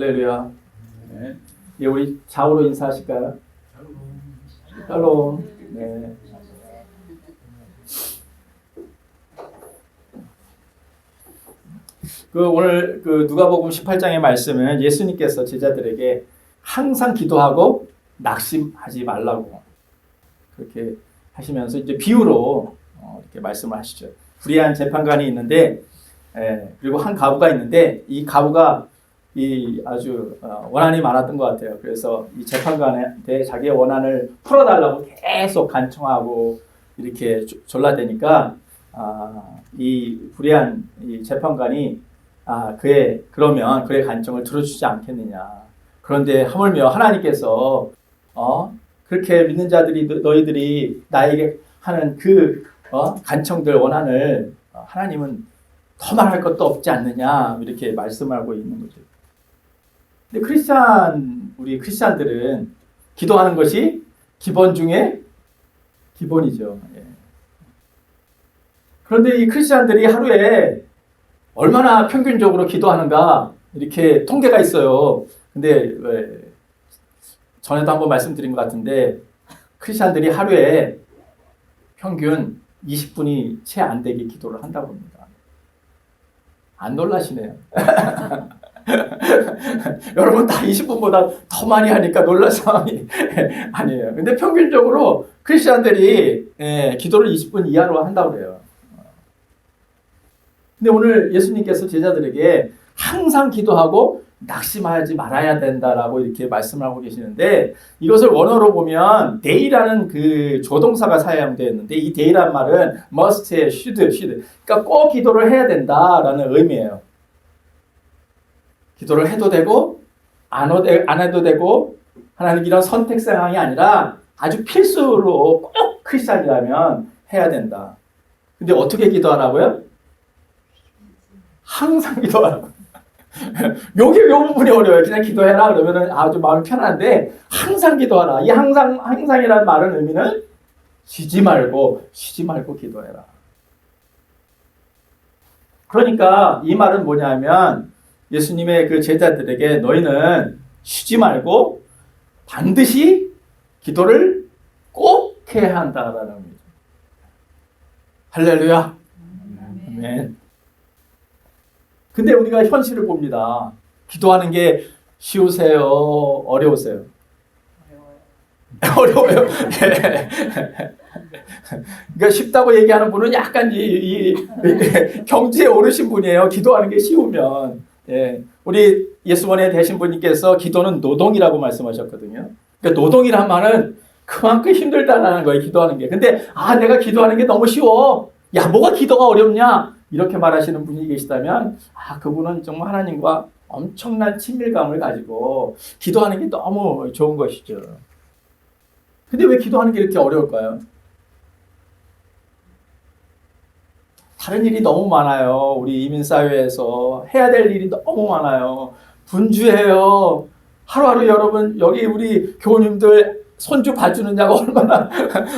할렐루야. 네. 예, 우리 좌우로 인사하실까요? 샬롬. 네. 오늘 누가복음 18장의 말씀은 예수님께서 제자들에게 항상 기도하고 낙심하지 말라고 그렇게 하시면서 이제 비유로 이렇게 말씀을 하시죠. 불의한 재판관이 있는데, 그리고 한 가부가 있는데 이 가부가 아주 원한이 많았던 것 같아요. 그래서 이 재판관한테 자기의 원한을 풀어달라고 계속 간청하고 이렇게 졸라대니까 이 불의한 이 재판관이 그러면 그의 간청을 들어주지 않겠느냐. 그런데 하물며 하나님께서 그렇게 믿는 자들이 너희들이 나에게 하는 간청들 원한을 하나님은 더 말할 것도 없지 않느냐 이렇게 말씀하고 있는 거죠. 근데 우리 크리스찬들은 기도하는 것이 기본 중에 기본이죠. 예. 그런데 이 크리스찬들이 하루에 얼마나 평균적으로 기도하는가 이렇게 통계가 있어요. 근데 전에도 한번 말씀드린 것 같은데 크리스찬들이 하루에 평균 20분이 채 안 되게 기도를 한다고 합니다. 안 놀라시네요. 여러분 다 20분보다 더 많이 하니까 놀랄 상황이 아니에요. 근데 평균적으로 크리스찬들이 기도를 20분 이하로 한다고 그래요. 근데 오늘 예수님께서 제자들에게 항상 기도하고 낙심하지 말아야 된다라고 이렇게 말씀을 하고 계시는데, 이것을 원어로 보면 day라는 그 조동사가 사용되어 있는데, 이 day라는 말은 must, should. 그러니까 꼭 기도를 해야 된다라는 의미예요. 기도를 해도 되고 안 해도 되고 하나님 이런 선택 상황이 아니라 아주 필수로 꼭 크리스찬이라면 해야 된다. 근데 어떻게 기도하라고요? 항상 기도하라고. 요 부분이 어려워요. 그냥 기도해라 그러면 아주 마음이 편한데 항상 기도하라. 이 항상이라는 말은 의미는 쉬지 말고 기도해라. 그러니까 이 말은 뭐냐면 예수님의 그 제자들에게 너희는 쉬지 말고 반드시 기도를 꼭 해야 한다라는 의미죠. 할렐루야. 아멘. 근데 우리가 현실을 봅니다. 기도하는 게 쉬우세요? 어려우세요? 어려워요. 그러니까 쉽다고 얘기하는 분은 약간 경지에 오르신 분이에요. 기도하는 게 쉬우면. 우리 예수원에 되신 분께서 기도는 노동이라고 말씀하셨거든요. 그러니까 노동이란 말은 그만큼 힘들다라는 거예요. 기도하는 게. 근데 내가 기도하는 게 너무 쉬워. 야, 뭐가 기도가 어렵냐? 이렇게 말하시는 분이 계시다면 그분은 정말 하나님과 엄청난 친밀감을 가지고 기도하는 게 너무 좋은 것이죠. 근데 왜 기도하는 게 이렇게 어려울까요? 다른 일이 너무 많아요. 우리 이민사회에서 해야 될 일이 너무 많아요. 분주해요. 하루하루 여러분 여기 우리 교우님들 손주 봐주는 자가 얼마나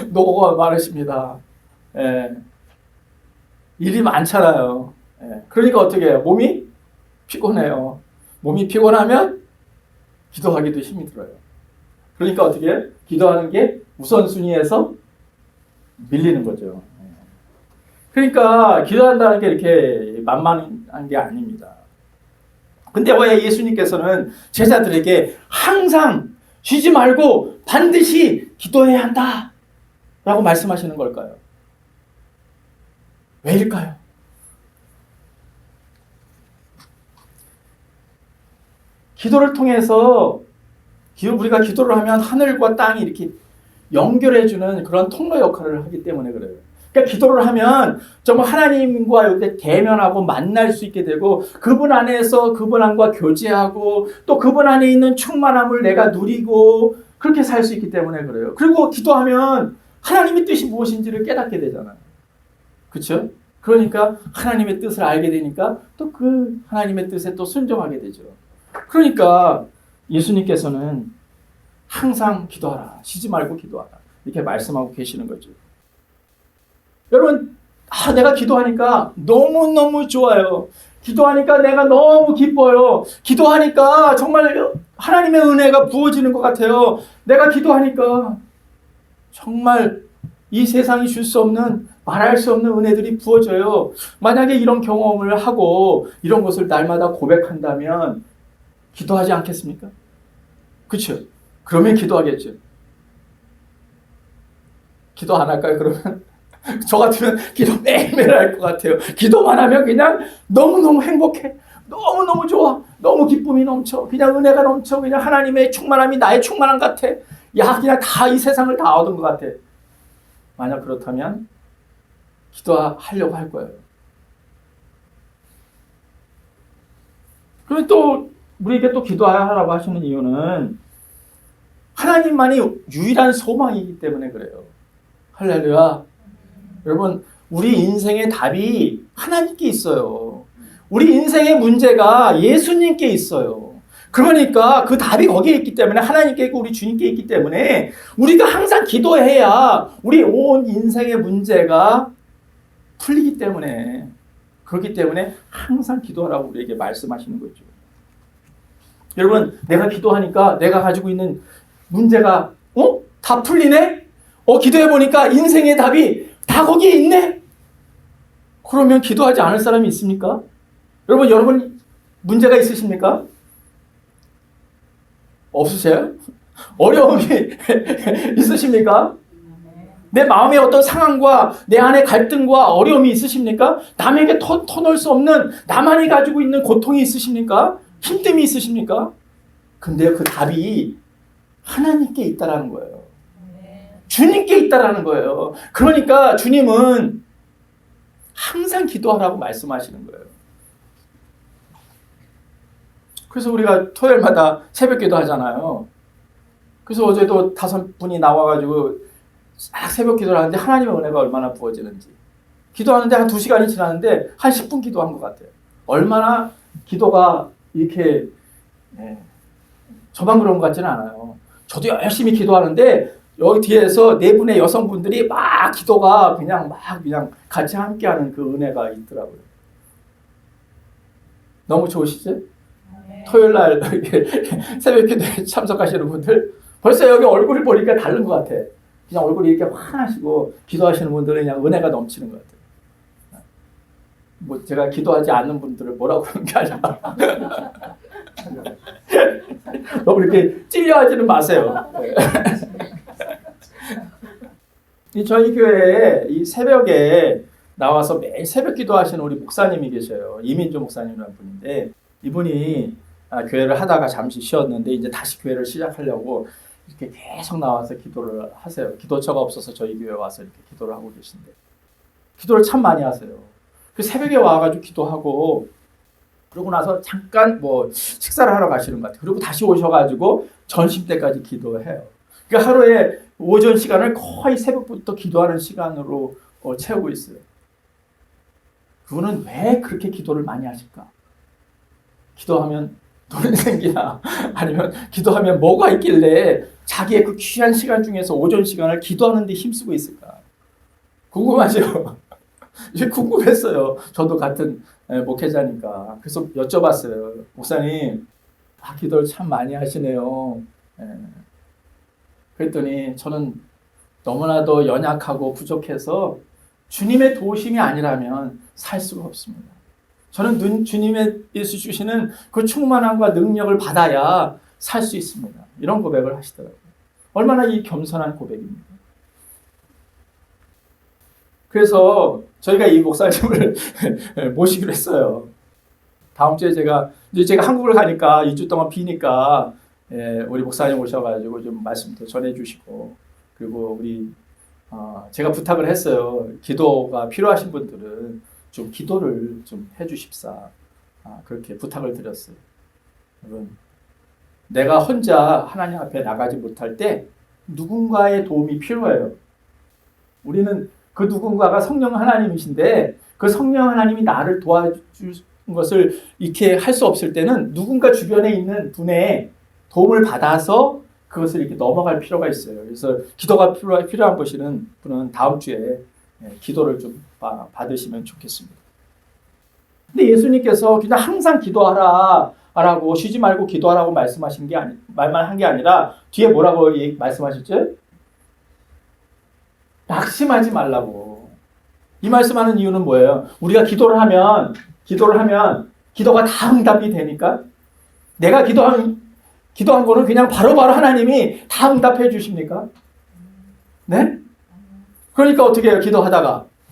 노고가 많으십니다. 일이 많잖아요. 그러니까 어떻게 해요? 몸이 피곤해요. 몸이 피곤하면 기도하기도 힘이 들어요. 그러니까 어떻게 해요? 기도하는 게 우선순위에서 밀리는 거죠. 그러니까 기도한다는 게 이렇게 만만한 게 아닙니다. 근데 왜 예수님께서는 제자들에게 항상 쉬지 말고 반드시 기도해야 한다 라고 말씀하시는 걸까요? 왜일까요? 기도를 통해서 우리가 기도를 하면 하늘과 땅이 이렇게 연결해주는 그런 통로 역할을 하기 때문에 그래요. 그러니까 기도를 하면 정말 하나님과 이렇게 대면하고 만날 수 있게 되고 그분 안에서 그분과 교제하고 또 그분 안에 있는 충만함을 내가 누리고 그렇게 살 수 있기 때문에 그래요. 그리고 기도하면 하나님의 뜻이 무엇인지를 깨닫게 되잖아요. 그렇죠? 그러니까 하나님의 뜻을 알게 되니까 또 그 하나님의 뜻에 또 순종하게 되죠. 그러니까 예수님께서는 항상 기도하라. 쉬지 말고 기도하라. 이렇게 말씀하고 계시는 거죠. 여러분, 내가 기도하니까 너무너무 좋아요. 기도하니까 내가 너무 기뻐요. 기도하니까 정말 하나님의 은혜가 부어지는 것 같아요. 내가 기도하니까 정말 이 세상이 줄 수 없는, 말할 수 없는 은혜들이 부어져요. 만약에 이런 경험을 하고 이런 것을 날마다 고백한다면 기도하지 않겠습니까? 그렇죠? 그러면 기도하겠죠. 기도 안 할까요, 그러면? 저 같으면 기도 매일매일 할 것 같아요. 기도만 하면 그냥 너무너무 행복해. 너무너무 좋아. 너무 기쁨이 넘쳐. 그냥 은혜가 넘쳐. 그냥 하나님의 충만함이 나의 충만함 같아. 야, 그냥 다 이 세상을 다 얻은 것 같아. 만약 그렇다면 기도하려고 할 거예요. 그러면 또 우리에게 또 기도하라고 하시는 이유는 하나님만이 유일한 소망이기 때문에 그래요. 할렐루야. 여러분, 우리 인생의 답이 하나님께 있어요. 우리 인생의 문제가 예수님께 있어요. 그러니까 그 답이 거기에 있기 때문에, 하나님께 있고 우리 주님께 있기 때문에 우리가 항상 기도해야 우리 온 인생의 문제가 풀리기 때문에, 그렇기 때문에 항상 기도하라고 우리에게 말씀하시는 거죠. 여러분, 내가 기도하니까 내가 가지고 있는 문제가 다 풀리네? 기도해보니까 인생의 답이 다 거기에 있네? 그러면 기도하지 않을 사람이 있습니까? 여러분 문제가 있으십니까? 없으세요? 어려움이 있으십니까? 내 마음의 어떤 상황과 내 안의 갈등과 어려움이 있으십니까? 남에게 터놓을 수 없는, 나만이 가지고 있는 고통이 있으십니까? 힘듦이 있으십니까? 근데 그 답이 하나님께 있다라는 거예요. 주님께 있다라는 거예요. 그러니까 주님은 항상 기도하라고 말씀하시는 거예요. 그래서 우리가 토요일마다 새벽 기도 하잖아요. 그래서 어제도 5분이 나와가지고 새벽 기도를 하는데 하나님의 은혜가 얼마나 부어지는지. 기도하는데 한 2시간이 지났는데 한 10분 기도한 것 같아요. 얼마나 기도가 이렇게, 저만 그런 것 같지는 않아요. 저도 열심히 기도하는데 여기 뒤에서 4분의 여성분들이 막 기도가 그냥 같이 함께하는 그 은혜가 있더라고요. 너무 좋으시죠? 토요일 날 새벽 기도에 참석하시는 분들 벌써 여기 얼굴을 보니까 다른 것 같아. 그냥 얼굴이 이렇게 환하시고 기도하시는 분들은 그냥 은혜가 넘치는 것 같아요. 뭐 제가 기도하지 않는 분들을 뭐라고 그러는 게 아니라 너무 이렇게 찔려하지는 마세요. 저희 교회에 이 새벽에 나와서 매일 새벽 기도하시는 우리 목사님이 계셔요. 이민주 목사님이라는 분인데, 이분이 교회를 하다가 잠시 쉬었는데 이제 다시 교회를 시작하려고 이렇게 계속 나와서 기도를 하세요. 기도처가 없어서 저희 교회에 와서 이렇게 기도를 하고 계신데, 기도를 참 많이 하세요. 그 새벽에 와가지고 기도하고 그러고 나서 잠깐 식사를 하러 가시는 것 같아요. 그리고 다시 오셔가지고 점심 때까지 기도해요. 그러니까 하루에 오전 시간을 거의 새벽부터 기도하는 시간으로 채우고 있어요. 그분은 왜 그렇게 기도를 많이 하실까? 기도하면 돈이 생기나? 아니면 기도하면 뭐가 있길래 자기의 그 귀한 시간 중에서 오전 시간을 기도하는 데 힘쓰고 있을까? 궁금하죠? 이게 궁금했어요. 저도 같은 목회자니까. 그래서 여쭤봤어요. 목사님, 기도를 참 많이 하시네요. 그랬더니 저는 너무나도 연약하고 부족해서 주님의 도우심이 아니라면 살 수가 없습니다. 저는 주님께서 주시는 그 충만함과 능력을 받아야 살 수 있습니다. 이런 고백을 하시더라고요. 얼마나 이 겸손한 고백입니다. 그래서 저희가 이 목사님을 모시기로 했어요. 다음 주에 제가 한국을 가니까 2주 동안 비니까 우리 목사님 오셔가지고 좀 말씀도 전해주시고, 그리고 제가 부탁을 했어요. 기도가 필요하신 분들은 좀 기도를 좀 해주십사. 그렇게 부탁을 드렸어요. 여러분, 내가 혼자 하나님 앞에 나가지 못할 때 누군가의 도움이 필요해요. 우리는 그 누군가가 성령 하나님이신데 그 성령 하나님이 나를 도와줄 것을 이렇게 할 수 없을 때는 누군가 주변에 있는 분의 도움을 받아서 그것을 이렇게 넘어갈 필요가 있어요. 그래서 기도가 필요한 분은 다음 주에 기도를 좀 받으시면 좋겠습니다. 근데 예수님께서 그냥 항상 기도하라라고 쉬지 말고 기도하라고 말씀하신 게 말만 한 게 아니라 뒤에 뭐라고 말씀하셨죠? 낙심하지 말라고. 이 말씀하는 이유는 뭐예요? 우리가 기도를 하면 기도가 다 응답이 되니까 내가 기도한 거는 그냥 바로바로 하나님이 다 응답해 주십니까? 네? 그러니까 어떻게 해요?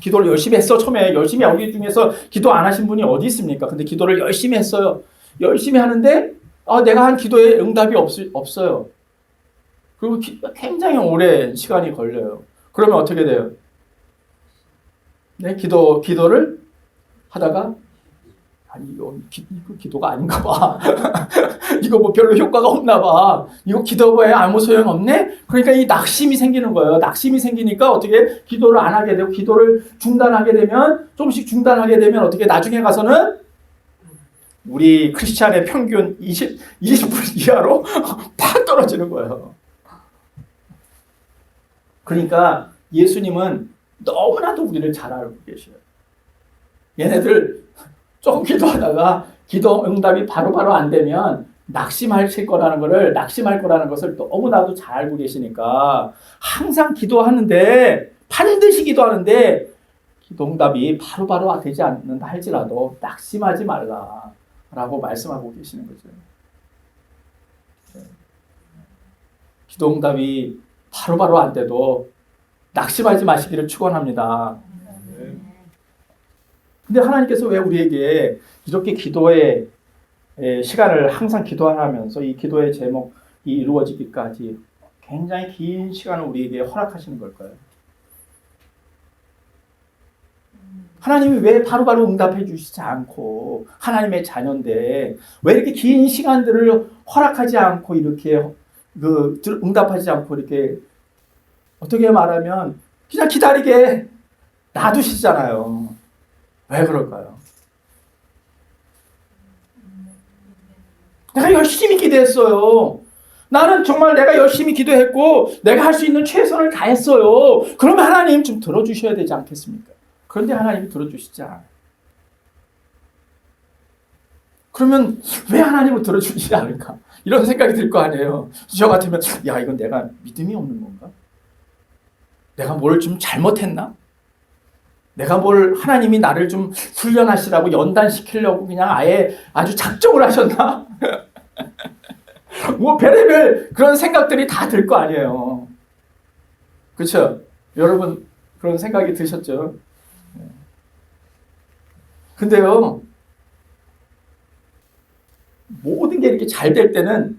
기도를 열심히 했어. 처음에 열심히 우리 중에서 기도 안 하신 분이 어디 있습니까? 근데 기도를 열심히 했어요. 열심히 하는데 내가 한 기도에 응답이 없어요. 그리고 굉장히 오랜 시간이 걸려요. 그러면 어떻게 돼요? 네, 기도를 하다가 이거 기도가 아닌가 봐. 이거 뭐 별로 효과가 없나 봐. 이거 기도해봐야 아무 소용 없네? 그러니까 이 낙심이 생기는 거예요. 낙심이 생기니까 어떻게 기도를 안 하게 되고 기도를 조금씩 중단하게 되면 어떻게 나중에 가서는 우리 크리스찬의 평균 20% 이하로 팍 떨어지는 거예요. 그러니까 예수님은 너무나도 우리를 잘 알고 계셔요. 얘네들 조금 기도하다가 기도 응답이 바로바로 안 되면 낙심할 거라는 것을 너무나도 잘 알고 계시니까 항상 반드시 기도하는데 기도 응답이 바로바로 되지 않는다 할지라도 낙심하지 말라라고 말씀하고 계시는 거죠. 기도 응답이 바로바로 안 돼도 낙심하지 마시기를 축원합니다. 근데 하나님께서 왜 우리에게 이렇게 기도의 시간을 항상 기도하면서 이 기도의 제목이 이루어지기까지 굉장히 긴 시간을 우리에게 허락하시는 걸까요? 하나님이 왜 바로바로 응답해 주시지 않고 하나님의 자녀인데 왜 이렇게 긴 시간들을 허락하지 않고 이렇게 응답하지 않고 이렇게 어떻게 말하면 그냥 기다리게 놔두시잖아요. 왜 그럴까요? 내가 열심히 기도했어요. 나는 정말 내가 열심히 기도했고 내가 할 수 있는 최선을 다했어요. 그러면 하나님 좀 들어주셔야 되지 않겠습니까? 그런데 하나님이 들어주시지 않아요. 그러면 왜 하나님을 들어주시지 않을까? 이런 생각이 들 거 아니에요. 저 같으면 이건 내가 믿음이 없는 건가? 내가 뭘 좀 잘못했나? 내가 하나님이 나를 좀 훈련하시라고 연단시키려고 그냥 아주 작정을 하셨나? 뭐 별의별 그런 생각들이 다 들 거 아니에요. 그렇죠? 여러분 그런 생각이 드셨죠? 근데요, 모든 게 이렇게 잘 될 때는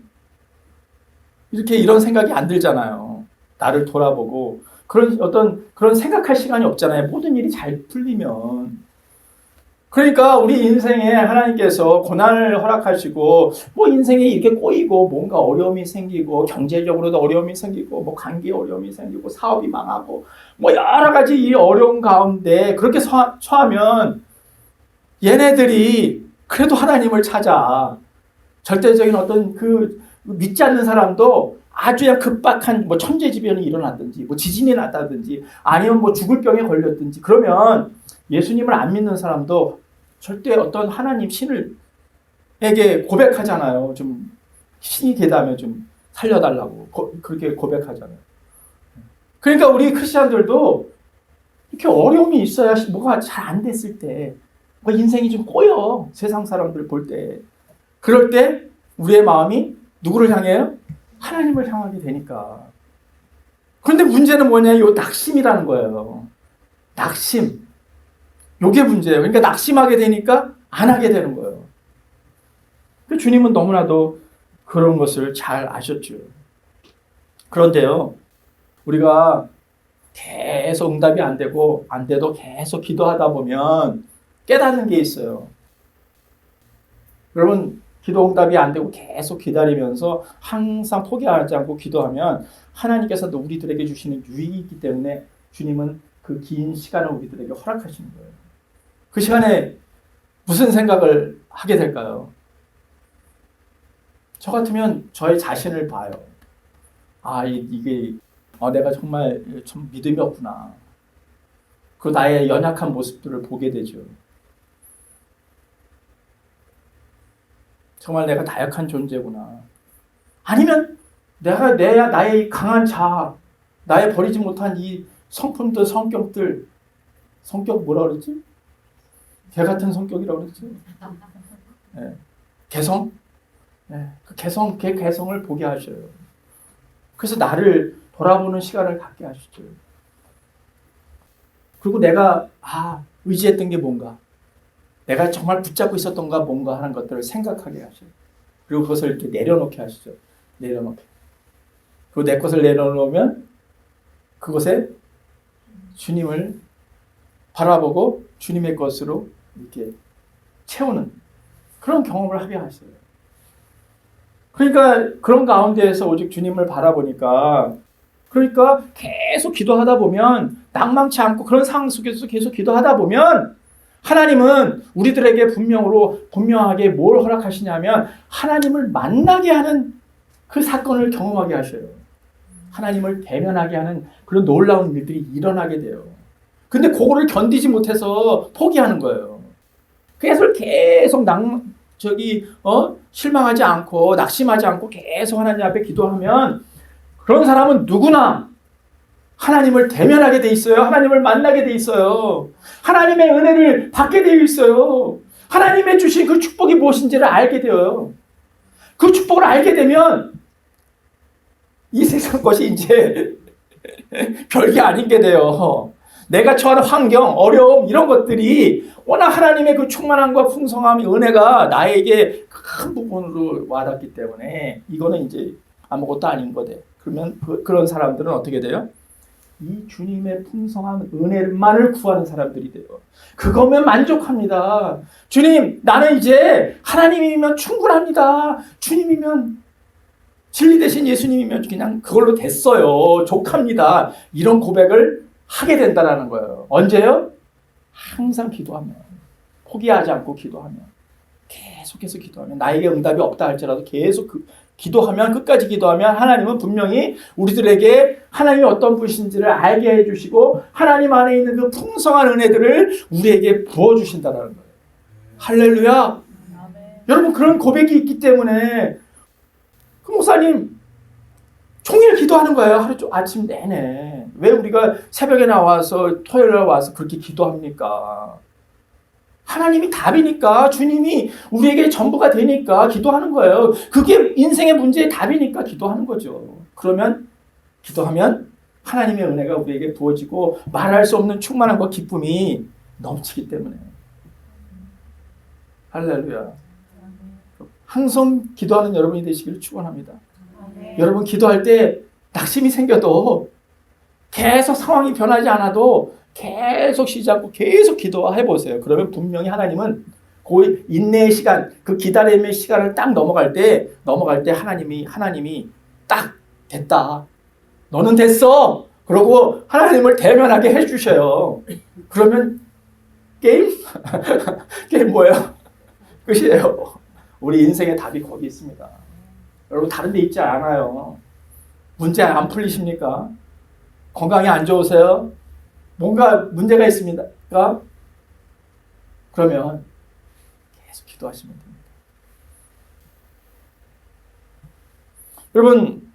이런 생각이 안 들잖아요. 나를 돌아보고 그런 생각할 시간이 없잖아요. 모든 일이 잘 풀리면. 그러니까 우리 인생에 하나님께서 고난을 허락하시고 인생에 이렇게 꼬이고 뭔가 어려움이 생기고 경제적으로도 어려움이 생기고 관계에 어려움이 생기고 사업이 망하고 여러 가지 이 어려움 가운데 그렇게 처하면 얘네들이 그래도 하나님을 찾아. 절대적인 어떤 믿지 않는 사람도 아주 급박한 천재지변이 일어났든지 지진이 났다든지 아니면 죽을 병에 걸렸든지 그러면 예수님을 안 믿는 사람도 절대 어떤 하나님 신을에게 고백하잖아요. 좀 신이 되다면 좀 살려달라고 그렇게 고백하잖아요. 그러니까 우리 크리스천들도 이렇게 어려움이 있어야 뭐가 잘 안 됐을 때 인생이 좀 꼬여. 세상 사람들 볼 때. 그럴 때 우리의 마음이 누구를 향해요? 하나님을 향하게 되니까. 그런데 문제는 뭐냐? 요 낙심이라는 거예요. 낙심. 요게 문제예요. 그러니까 낙심하게 되니까 안 하게 되는 거예요. 주님은 너무나도 그런 것을 잘 아셨죠. 그런데요, 우리가 계속 응답이 안 돼도 계속 기도하다 보면 깨닫는 게 있어요. 여러분, 기도 응답이 안 되고 계속 기다리면서 항상 포기하지 않고 기도하면 하나님께서도 우리들에게 주시는 유익이 있기 때문에 주님은 그 긴 시간을 우리들에게 허락하시는 거예요. 그 시간에 무슨 생각을 하게 될까요? 저 같으면 저의 자신을 봐요. 이게 내가 정말 좀 믿음이 없구나. 그 나의 연약한 모습들을 보게 되죠. 정말 내가 나약한 존재구나. 아니면 나의 강한 자아, 나의 버리지 못한 이 성품들, 성격 뭐라 그러지? 개 같은 성격이라고 그러지? 네. 개성? 네. 그 개성을 보게 하셔요. 그래서 나를 돌아보는 시간을 갖게 하시죠. 그리고 내가 의지했던 게 뭔가, 내가 정말 붙잡고 있었던 가 뭔가 하는 것들을 생각하게 하셔요. 그리고 그것을 이렇게 내려놓게 하시죠. 내려놓게. 그리고 내 것을 내려놓으면 그곳에 주님을 바라보고 주님의 것으로 이렇게 채우는 그런 경험을 하게 하셔요. 그러니까 그런 가운데에서 오직 주님을 바라보니까, 그러니까 계속 기도하다 보면, 낭망치 않고 그런 상황 속에서 계속 기도하다 보면 하나님은 우리들에게 분명하게 뭘 허락하시냐면 하나님을 만나게 하는 그 사건을 경험하게 하셔요. 하나님을 대면하게 하는 그런 놀라운 일들이 일어나게 돼요. 근데 그거를 견디지 못해서 포기하는 거예요. 그래서 계속 실망하지 않고 낙심하지 않고 계속 하나님 앞에 기도하면 그런 사람은 누구나 하나님을 대면하게 돼 있어요. 하나님을 만나게 돼 있어요. 하나님의 은혜를 받게 되어 있어요. 하나님의 주신 그 축복이 무엇인지를 알게 되어요. 그 축복을 알게 되면 이 세상 것이 이제 별게 아닌 게 돼요. 내가 처한 환경, 어려움 이런 것들이 워낙 하나님의 그 충만함과 풍성함, 은혜가 나에게 큰 부분으로 와닿기 때문에 이거는 이제 아무것도 아닌 거대. 그러면 그런 사람들은 어떻게 돼요? 이 주님의 풍성한 은혜만을 구하는 사람들이 돼요. 그거면 만족합니다. 주님, 나는 이제 하나님이면 충분합니다. 주님이면, 진리 대신 예수님이면 그냥 그걸로 됐어요. 족합니다. 이런 고백을 하게 된다는 거예요. 언제요? 항상 기도하면, 포기하지 않고 기도하면, 계속해서 기도하면, 나에게 응답이 없다 할지라도 계속 기도하면, 끝까지 기도하면 하나님은 분명히 우리들에게 하나님이 어떤 분이신지를 알게 해주시고 하나님 안에 있는 그 풍성한 은혜들을 우리에게 부어주신다는 거예요. 할렐루야. 여러분, 그런 고백이 있기 때문에 그 목사님 종일 기도하는 거예요. 아침 내내. 왜 우리가 새벽에 나와서 토요일에 와서 그렇게 기도합니까? 하나님이 답이니까, 주님이 우리에게 전부가 되니까 기도하는 거예요. 그게 인생의 문제의 답이니까 기도하는 거죠. 그러면 기도하면 하나님의 은혜가 우리에게 부어지고 말할 수 없는 충만함과 기쁨이 넘치기 때문에. 할렐루야. 항상 기도하는 여러분이 되시기를 축원합니다. 여러분, 기도할 때 낙심이 생겨도 계속 상황이 변하지 않아도 계속 쉬지 않고 계속 기도해 보세요. 그러면 분명히 하나님은 그 인내의 시간, 그 기다림의 시간을 딱 넘어갈 때 하나님이 딱 됐다. 너는 됐어. 그러고 하나님을 대면하게 해주셔요. 그러면 게임? 게임 뭐예요? 끝이에요. 우리 인생의 답이 거기 있습니다. 여러분, 다른 데 있지 않아요. 문제 안 풀리십니까? 건강이 안 좋으세요? 뭔가 문제가 있습니다. 그러면 계속 기도하시면 됩니다. 여러분,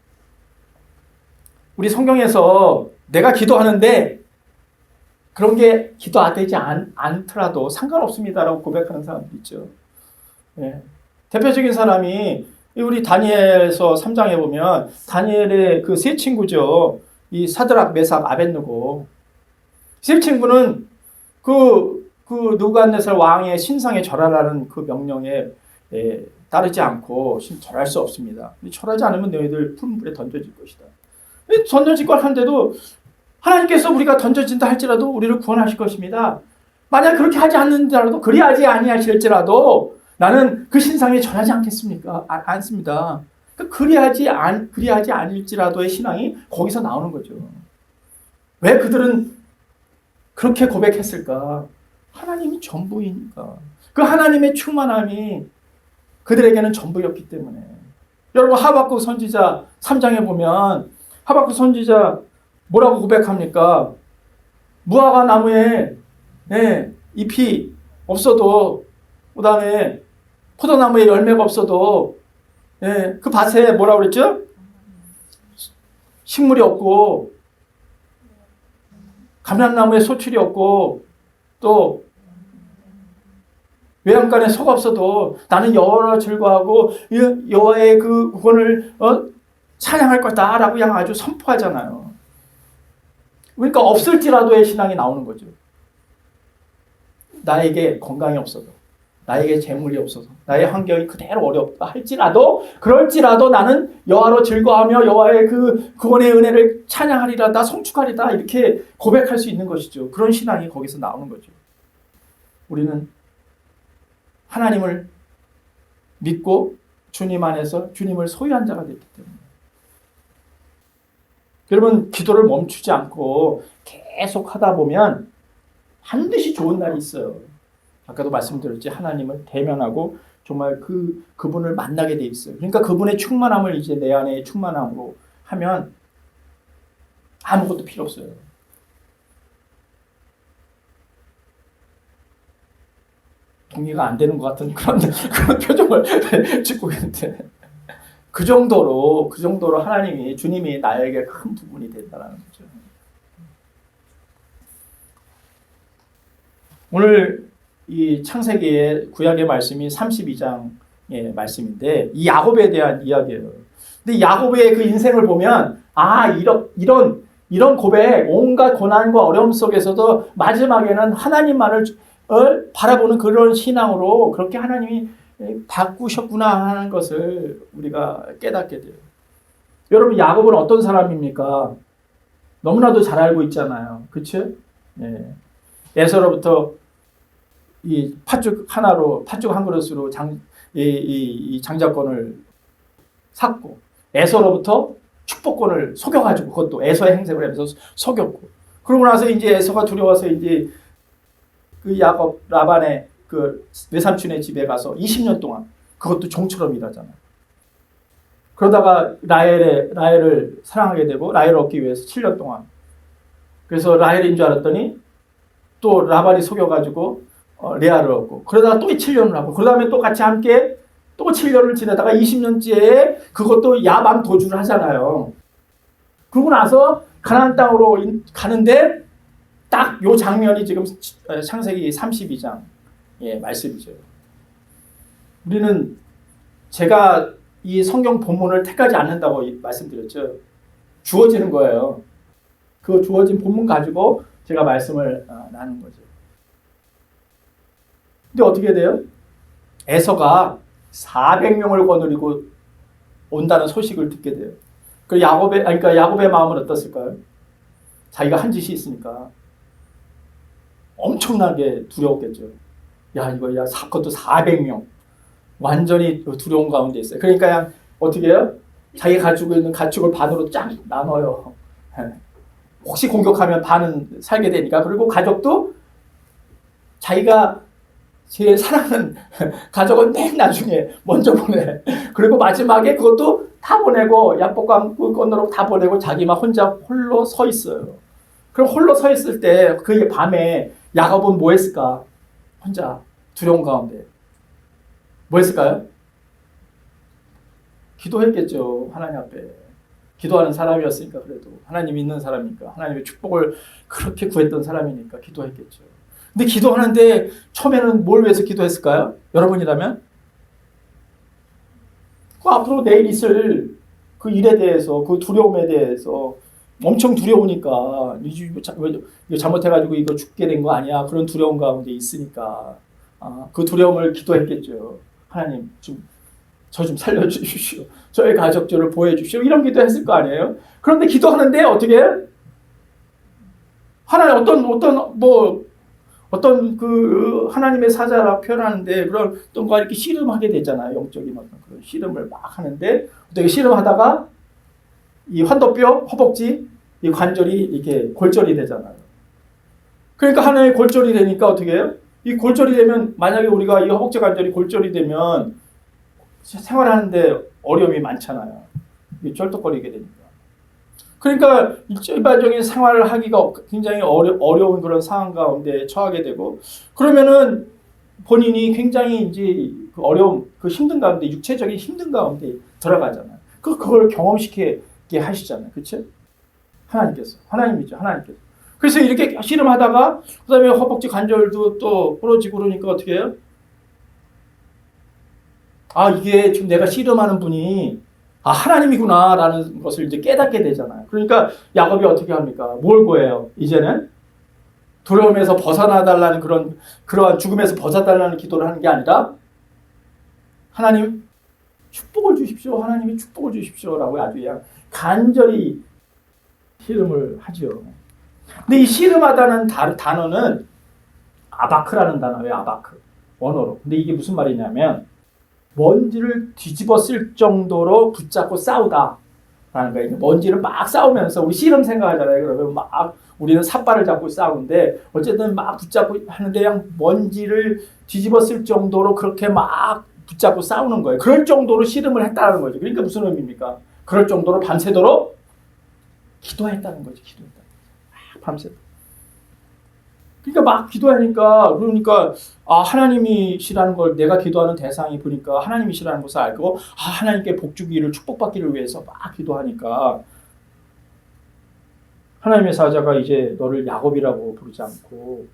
우리 성경에서 내가 기도하는데 그런 게 기도되지 않더라도 상관없습니다라고 고백하는 사람도 있죠. 네. 대표적인 사람이 우리 다니엘서 3장에 보면 다니엘의 그 세 친구죠. 이 사드락, 메삭, 아벳느고. 세 친구는 그 느부갓네살 왕의 신상에 절하라는 그 명령에 따르지 않고 절할 수 없습니다. 절하지 않으면 너희들 푸른 불에 던져질 것이다. 던져질 걸 하는데도 하나님께서 우리가 던져진다 할지라도 우리를 구원하실 것입니다. 만약 그렇게 하지 않는다라도, 그리하지 아니하실지라도 나는 그 신상에 절하지 않겠습니까? 않습니다. 그리하지 않을지라도의 신앙이 거기서 나오는 거죠. 왜 그들은 그렇게 고백했을까? 하나님이 전부이니까. 그 하나님의 충만함이 그들에게는 전부였기 때문에. 여러분, 하박국 선지자 3장에 보면 하박국 선지자 뭐라고 고백합니까? 무화과 나무에 잎이 없어도, 그 다음에 포도나무에 열매가 없어도 예, 그 밭에 뭐라고 그랬죠? 식물이 없고 감람나무에 소출이 없고 또 외양간에 소가 없어도 나는 여호와로 즐거워하고 여호와의 그 구원을 찬양할 것이다라고 그냥 아주 선포하잖아요. 그러니까 없을지라도의 신앙이 나오는 거죠. 나에게 건강이 없어도, 나에게 재물이 없어서, 나의 환경이 그대로 어렵다 할지라도, 그럴지라도 나는 여호와로 즐거워하며 여호와의 그 구원의 은혜를 찬양하리라, 성축하리라 이렇게 고백할 수 있는 것이죠. 그런 신앙이 거기서 나오는 거죠. 우리는 하나님을 믿고 주님 안에서 주님을 소유한 자가 됐기 때문에. 여러분, 기도를 멈추지 않고 계속 하다 보면 반드시 좋은 날이 있어요. 아까도 말씀드렸지, 하나님을 대면하고 정말 그분을 만나게 돼 있어요. 그러니까 그분의 충만함을 이제 내 안에 충만함으로 하면 아무것도 필요 없어요. 동의가 안 되는 것 같은 그런 표정을 짓고 있는데, 그 정도로 하나님이, 주님이 나에게 큰 부분이 된다는 거죠. 오늘 이 창세기의 구약의 말씀이 32장의 말씀인데, 이 야곱에 대한 이야기예요. 근데 야곱의 그 인생을 보면, 이런 고백, 온갖 고난과 어려움 속에서도 마지막에는 하나님만을 바라보는 그런 신앙으로 그렇게 하나님이 바꾸셨구나 하는 것을 우리가 깨닫게 돼요. 여러분, 야곱은 어떤 사람입니까? 너무나도 잘 알고 있잖아요. 그렇죠? 네. 에서로부터 이 팥죽 한 그릇으로 이 장자권을 샀고, 에서로부터 축복권을 속여가지고, 그것도 에서의 행색을 하면서 속였고, 그러고 나서 이제 에서가 두려워서 이제 그 야곱 라반의 그 외삼촌의 집에 가서 20년 동안 그것도 종처럼 일하잖아요. 그러다가 라헬을 사랑하게 되고 라헬을 얻기 위해서 7년 동안. 그래서 라헬인 줄 알았더니 또 라반이 속여가지고 레아를 얻고, 그러다가 또 7년을 하고, 그 다음에 또 같이 함께 또 7년을 지내다가 20년째에 그것도 야방 도주를 하잖아요. 그러고 나서 가나안 땅으로 가는데 딱 요 장면이 지금 창세기 32장의 말씀이죠. 우리는 제가 이 성경 본문을 택하지 않는다고 말씀드렸죠. 주어지는 거예요. 그 주어진 본문 가지고 제가 말씀을 나눈 거죠. 근데 어떻게 돼요? 에서가 400명을 거느리고 온다는 소식을 듣게 돼요. 그러니까 야곱의 마음은 어떻을까요? 자기가 한 짓이 있으니까 엄청나게 두려웠겠죠. 그것도 400명. 완전히 두려운 가운데 있어요. 그러니까 그냥 어떻게 해요? 자기가 가지고 있는 가축을 반으로 쫙 나눠요. 혹시 공격하면 반은 살게 되니까. 그리고 가족도 자기가 제일 사랑하는 가족은 맨 나중에 먼저 보내. 그리고 마지막에 그것도 다 보내고, 약복강 건너로 다 보내고, 자기만 혼자 홀로 서 있어요. 그럼 홀로 서 있을 때 그 밤에 야곱은 뭐 했을까? 혼자 두려운 가운데 뭐 했을까요? 기도했겠죠. 하나님 앞에. 기도하는 사람이었으니까, 그래도 하나님 믿는 사람이니까, 하나님의 축복을 그렇게 구했던 사람이니까 기도했겠죠. 근데 기도하는데 처음에는 뭘 위해서 기도했을까요? 여러분이라면? 그 앞으로 내일 있을 그 일에 대해서, 그 두려움에 대해서 엄청 두려우니까, 이거 잘못해가지고 이거 죽게 된 거 아니야? 그런 두려움 가운데 있으니까 그 두려움을 기도했겠죠. 하나님, 저 좀 살려주십시오. 저의 가족들을 보호해주십시오. 이런 기도했을 거 아니에요? 그런데 기도하는데 어떻게 해요? 하나님 어떤 그 하나님의 사자라 표현하는데, 그런 어떤 거 이렇게 씨름하게 되잖아요. 영적인 어떤 그런 씨름을 막 하는데, 어떻게 씨름하다가 이 환도뼈, 허벅지, 이 관절이 이렇게 골절이 되잖아요. 그러니까 하나의 골절이 되니까 어떻게 해요? 이 골절이 되면, 만약에 우리가 이 허벅지 관절이 골절이 되면 생활하는데 어려움이 많잖아요. 쩔뚝거리게 되니까. 그러니까 일반적인 생활을 하기가 굉장히 어려운 그런 상황 가운데 처하게 되고, 그러면은 본인이 굉장히 이제 그 어려움, 그 힘든 가운데, 육체적인 힘든 가운데 들어가잖아요. 그걸 경험시키게 하시잖아요. 그렇죠? 하나님이죠. 하나님께서. 그래서 이렇게 씨름하다가 그다음에 허벅지 관절도 또 부러지고 그러니까 어떻게 해요? 아, 이게 지금 내가 씨름하는 분이 하나님이구나라는 것을 이제 깨닫게 되잖아요. 그러니까 야곱이 어떻게 합니까? 뭘 구해요? 이제는 두려움에서 벗어나달라는 그러한 죽음에서 벗어달라는 기도를 하는 게 아니라 하나님 축복을 주십시오. 하나님이 축복을 주십시오라고 아주 그냥 간절히 씨름을 하죠. 근데 이 씨름하다는 단어는 아바크라는 단어예요. 아바크. 원어로. 근데 이게 무슨 말이냐면 먼지를 뒤집어 쓸 정도로 붙잡고 싸우다 라는 거예요. 먼지를 막 싸우면서 우리 씨름 생각하잖아요. 그러면 막 우리는 삿발을 잡고 싸우는데 어쨌든 막 붙잡고 하는데 그냥 먼지를 뒤집어 쓸 정도로 그렇게 막 붙잡고 싸우는 거예요. 그럴 정도로 씨름을 했다는 거죠. 그러니까 무슨 의미입니까? 그럴 정도로 밤새도록 기도했다는 거죠. 기도했다. 밤새도록. 그러니까 막 기도하니까 그러니까 하나님이시라는 걸 내가 기도하는 대상이 보니까 하나님이시라는 것을 알고 하나님께 복 주기를 축복받기를 위해서 막 기도하니까 하나님의 사자가 이제 너를 야곱이라고 부르지 않고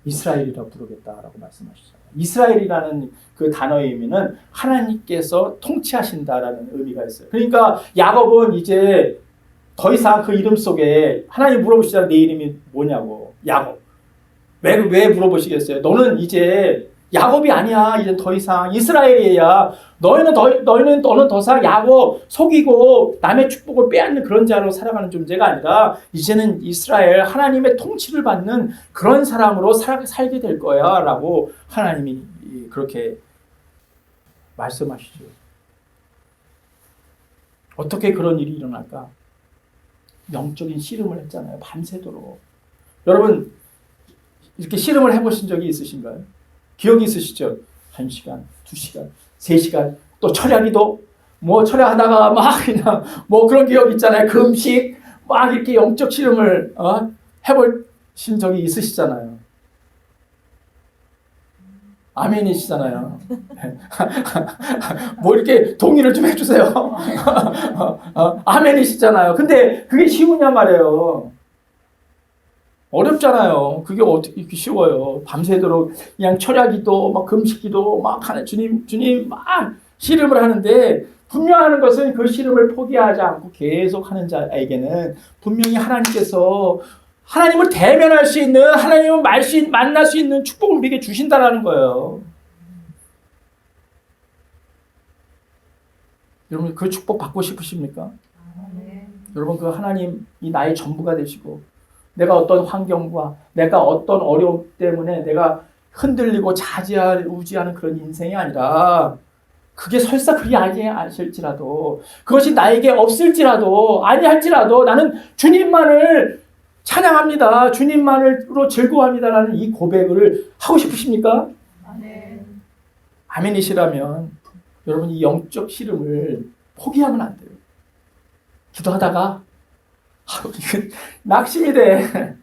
이스라엘이라고 부르겠다라고 말씀하시잖아요. 이스라엘이라는 그 단어의 의미는 하나님께서 통치하신다라는 의미가 있어요. 그러니까 야곱은 이제 더 이상 그 이름 속에 하나님 물어보시잖아요. 내 이름이 뭐냐고. 야곱. 왜 물어보시겠어요? 너는 이제 야곱이 아니야. 이제 더 이상 이스라엘이야. 너는 더 이상 야곱 속이고 남의 축복을 빼앗는 그런 자로 살아가는 존재가 아니라 이제는 이스라엘 하나님의 통치를 받는 그런 사람으로 살게 될 거야 라고 하나님이 그렇게 말씀하시죠. 어떻게 그런 일이 일어날까? 영적인 씨름을 했잖아요. 밤새도록. 여러분 이렇게 씨름을 해보신 적이 있으신가요? 기억이 있으시죠? 1시간, 2시간, 3시간, 또 철야기도 철야하다가 막 그냥 그런 기억 있잖아요. 금식 막 이렇게 영적 씨름을 해보신 적이 있으시잖아요. 아멘이시잖아요. 이렇게 동의를 좀 해주세요. 아멘이시잖아요. 근데 그게 쉬우냐 말이에요. 어렵잖아요. 그게 어떻게 이렇게 쉬워요. 밤새도록 그냥 철야기도 막 금식기도 막 하는 주님 막 씨름을 하는데 분명한 것은 그 씨름을 포기하지 않고 계속 하는 자에게는 분명히 하나님께서 하나님을 대면할 수 있는 하나님을 만날 수 있는 축복을 우리에게 주신다라는 거예요. 여러분 그 축복 받고 싶으십니까? 네. 여러분 그 하나님이 나의 전부가 되시고 내가 어떤 환경과 내가 어떤 어려움 때문에 내가 흔들리고 좌지우지하는 그런 인생이 아니라 그게 설사 그리 아니실지라도 그것이 나에게 없을지라도 아니할지라도 나는 주님만을 찬양합니다. 주님만으로 즐거워합니다라는 이 고백을 하고 싶으십니까? 아멘. 아멘이시라면 여러분 이 영적 씨름을 포기하면 안 돼요. 기도하다가 이건 낙심이 돼.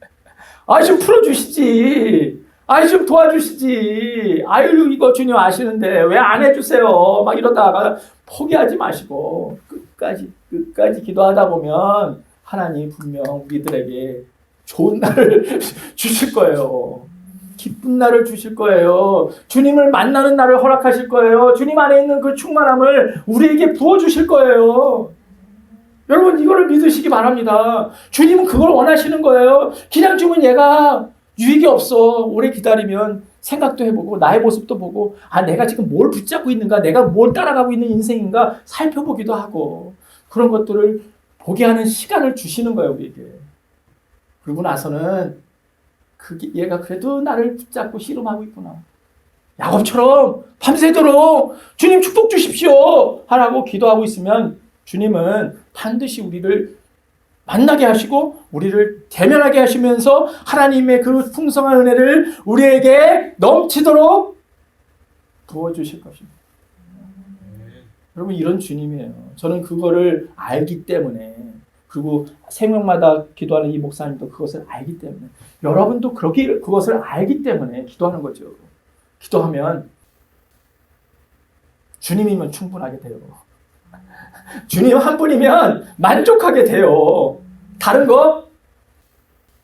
좀 풀어주시지. 좀 도와주시지. 이거 주님 아시는데 왜 안 해주세요. 막 이러다가 포기하지 마시고 끝까지 기도하다 보면 하나님 분명 우리들에게 좋은 날을 주실 거예요. 기쁜 날을 주실 거예요. 주님을 만나는 날을 허락하실 거예요. 주님 안에 있는 그 충만함을 우리에게 부어주실 거예요. 여러분 이거를 믿으시기 바랍니다. 주님은 그걸 원하시는 거예요. 그냥 주면 얘가 유익이 없어. 오래 기다리면 생각도 해보고 나의 모습도 보고 내가 지금 뭘 붙잡고 있는가 내가 뭘 따라가고 있는 인생인가 살펴보기도 하고 그런 것들을 보게 하는 시간을 주시는 거예요. 우리에게. 그러고 나서는 얘가 그래도 나를 붙잡고 씨름하고 있구나. 야곱처럼 밤새도록 주님 축복 주십시오 하라고 기도하고 있으면 주님은 반드시 우리를 만나게 하시고 우리를 대면하게 하시면서 하나님의 그 풍성한 은혜를 우리에게 넘치도록 부어주실 것입니다. 여러분 이런 주님이에요. 저는 그거를 알기 때문에 그리고 생명마다 기도하는 이 목사님도 그것을 알기 때문에 여러분도 그것을 알기 때문에 기도하는 거죠. 기도하면 주님이면 충분하게 돼요. 주님 한 분이면 만족하게 돼요. 다른 거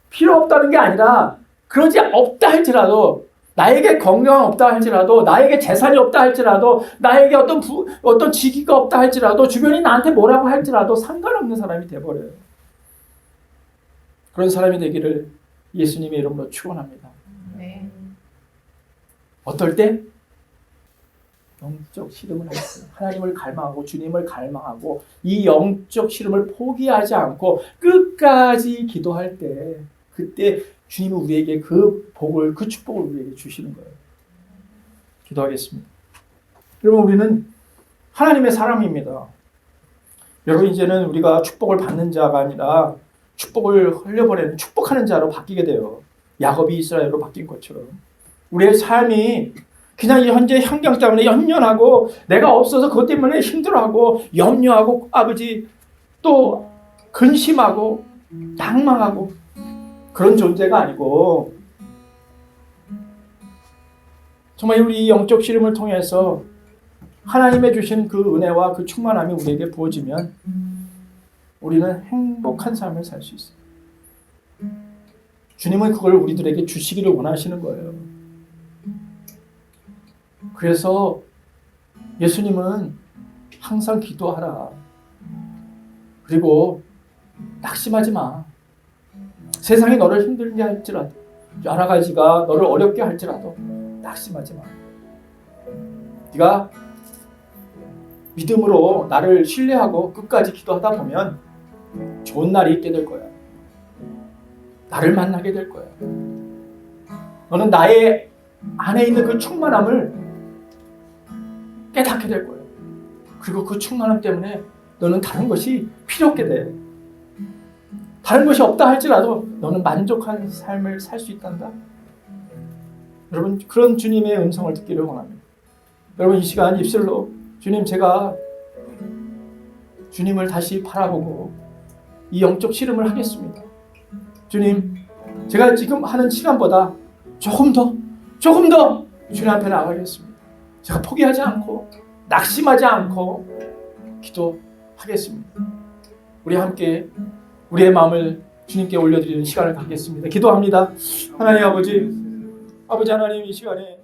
필요 없다는 게 아니라 그러지 없다 할지라도 나에게 건강 없다 할지라도 나에게 재산이 없다 할지라도 나에게 어떤 직위가 없다 할지라도 주변이 나한테 뭐라고 할지라도 상관없는 사람이 돼버려요. 그런 사람이 되기를 예수님의 이름으로 축원합니다. 네. 어떨 때? 영적 씨름을 했어요. 하나님을 갈망하고 주님을 갈망하고 이 영적 씨름을 포기하지 않고 끝까지 기도할 때 그때 주님은 우리에게 그 복을 그 축복을 우리에게 주시는 거예요. 기도하겠습니다. 여러분 우리는 하나님의 사람입니다. 여러분 이제는 우리가 축복을 받는 자가 아니라 축복을 흘려보내는 축복하는 자로 바뀌게 돼요. 야곱이 이스라엘로 바뀐 것처럼 우리의 삶이 그냥 현재 환경 때문에 연연하고 내가 없어서 그것 때문에 힘들어하고 염려하고 아버지 또 근심하고 낭망하고 그런 존재가 아니고 정말 우리 영적 씨름을 통해서 하나님의 주신 그 은혜와 그 충만함이 우리에게 부어지면 우리는 행복한 삶을 살 수 있어요. 주님은 그걸 우리들에게 주시기를 원하시는 거예요. 그래서 예수님은 항상 기도하라. 그리고 낙심하지 마. 세상이 너를 힘들게 할지라도 여러 가지가 너를 어렵게 할지라도 낙심하지 마. 네가 믿음으로 나를 신뢰하고 끝까지 기도하다 보면 좋은 날이 있게 될 거야. 나를 만나게 될 거야. 너는 나의 안에 있는 그 충만함을 깨닫게 될 거예요. 그리고 그 충만함 때문에 너는 다른 것이 필요 없게 돼. 다른 것이 없다 할지라도 너는 만족한 삶을 살 수 있단다. 여러분 그런 주님의 음성을 듣기를 원합니다. 여러분 이 시간 입술로 주님 제가 주님을 다시 바라보고 이 영적 씨름을 하겠습니다. 주님 제가 지금 하는 시간보다 조금 더 주님 앞에 나가겠습니다. 제가 포기하지 않고 낙심하지 않고 기도하겠습니다. 우리 함께 우리의 마음을 주님께 올려드리는 시간을 갖겠습니다. 기도합니다. 하나님 아버지 하나님 이 시간에